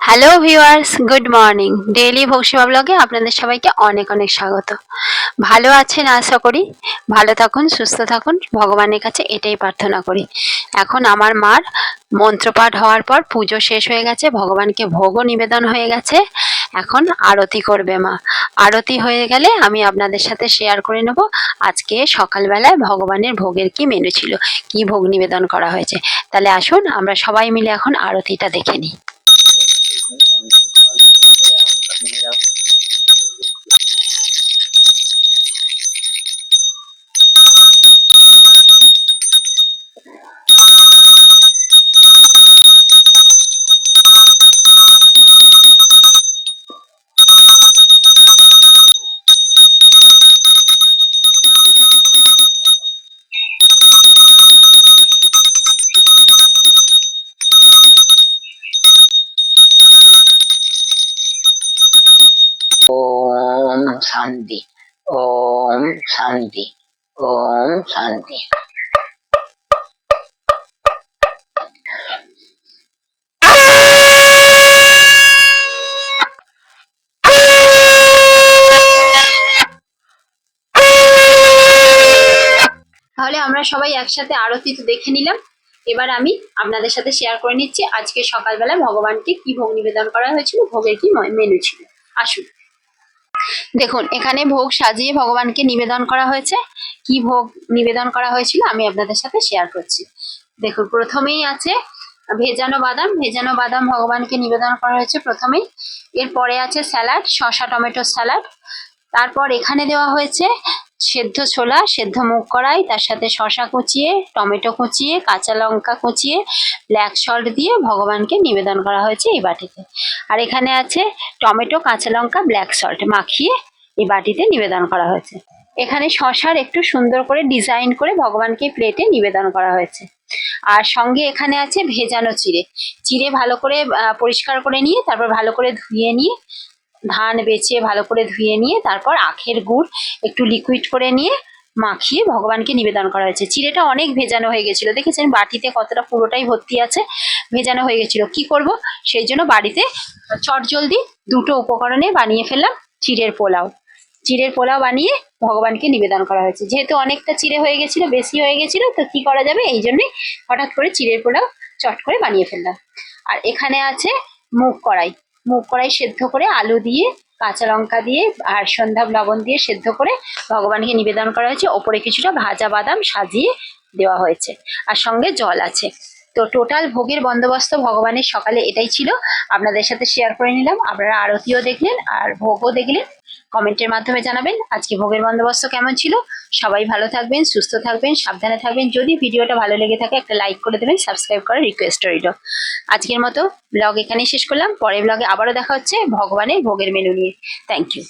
Hello viewers, good morning. Daily ভোগসেবা ব্লগে আপনাদের সবাইকে অনেক অনেক স্বাগত। ভালো আছেন আশা করি। ভালো থাকুন, সুস্থ থাকুন, ভগবানের কাছে এটাই প্রার্থনা করি। এখন আমার মার মন্ত্রপাঠ হওয়ার পর পুজো শেষ হয়ে গেছে, ভগবানকে ভোগও নিবেদন হয়ে গেছে। এখন আরতি করবে মা। আরতি হয়ে গেলে আমি আপনাদের সাথে শেয়ার করে নেব আজকে সকালবেলায় ভগবানের ভোগের কি মেনু ছিল, কি ভোগ নিবেদন করা হয়েছে। তাহলে আসুন আমরা সবাই মিলে এখন আরতিটা দেখে নিই। ओम शांति। ओम शांति। ओम शांति। তাহলে আমরা সবাই একসাথে আরতি তো দেখে নিলাম। এবার আমি আপনাদের সাথে শেয়ার করে নিচ্ছি আজকে সকালবেলা ভগবানকে কি ভোগ নিবেদন করা হয়েছিল, ভোগের কি মেনু ছিল। আসুন দেখুন, এখানে ভোগ সাজিয়ে ভগবানকে নিবেদন করা হয়েছে। কি ভোগ নিবেদন করা হয়েছিল আমি আপনাদের সাথে শেয়ার করছি। দেখুন, প্রথমেই আছে ভেজানো বাদাম। ভেজানো বাদাম ভগবানকে নিবেদন করা হয়েছে প্রথমেই। এরপরে আছে স্যালাড, শসা টমেটোর স্যালাড। তারপর এখানে দেওয়া হয়েছে সেদ্ধ ছোলা, সেদ্ধ মুগ কড়াই, তার সাথে শসা কুচিয়ে, টমেটো কুচিয়ে, কাঁচা লঙ্কা কুচিয়ে, ব্ল্যাক সল্ট দিয়ে ভগবানকে নিবেদন করা হয়েছে এই বাটিতে। আর এখানে আছে টমেটো, কাঁচা লঙ্কা, ব্ল্যাক সল্ট মাখিয়ে এই বাটিতে নিবেদন করা হয়েছে। এখানে শসার একটু সুন্দর করে ডিজাইন করে ভগবানকে প্লেটে নিবেদন করা হয়েছে। আর সঙ্গে এখানে আছে ভেজানো চিড়ে। চিড়ে ভালো করে পরিষ্কার করে নিয়ে তারপর ভালো করে ধুয়ে নিয়ে, ধান বেছে ভালো করে ধুয়ে নিয়ে তারপর আখের গুড় একটু লিকুইড করে নিয়ে মাখিয়ে ভগবানকে নিবেদন করা হয়েছে। চিড়েটা অনেক ভেজানো হয়ে গেছিল, দেখেছেন বাটিতে কতটা পুরোটাই ভর্তি আছে, ভেজানো হয়ে গেছিল। কি করব, সেই জন্য বাড়িতে চটজলদি দুটো উপকরণে বানিয়ে ফেললাম চিড়ের পোলাও। চিড়ের পোলাও বানিয়ে ভগবানকে নিবেদন করা হয়েছে। যেহেতু অনেকটা চিড়ে হয়ে গেছিল, বেশি হয়ে গেছিল, তো কি করা যাবে, এই জন্যই হঠাৎ করে চিড়ের পোলাও চট করে বানিয়ে ফেললাম। আর এখানে আছে মুগ কড়াই। মুগ কড়াই সেদ্ধ করে আলু দিয়ে, কাঁচা লঙ্কা দিয়ে আর সন্ধ্যা লবণ দিয়ে সেদ্ধ করে ভগবানকে নিবেদন করা হয়েছে। ওপরে কিছুটা ভাজা বাদাম সাজিয়ে দেওয়া হয়েছে, আর সঙ্গে জল আছে। তো টোটাল ভোগের বন্দোবস্ত ভগবানের সকালে এটাই ছিল, আপনাদের সাথে শেয়ার করে নিলাম। আপনারা আরতিও দেখলেন আর ভোগও দেখলেন। কমেন্টের মাধ্যমে জানাবেন আজকে ভোগের বন্দোবস্ত কেমন ছিল। সবাই ভালো থাকবেন, সুস্থ থাকবেন, সাবধানে থাকবেন। যদি ভিডিওটা ভালো লেগে থাকে একটা লাইক করে দেবেন, সাবস্ক্রাইব করার রিকোয়েস্ট রইল। আজকের মতো ব্লগ এখানেই শেষ করলাম। পরের ব্লগে আবারও দেখা হচ্ছে ভগবানের ভোগের মেনু নিয়ে। Thank you.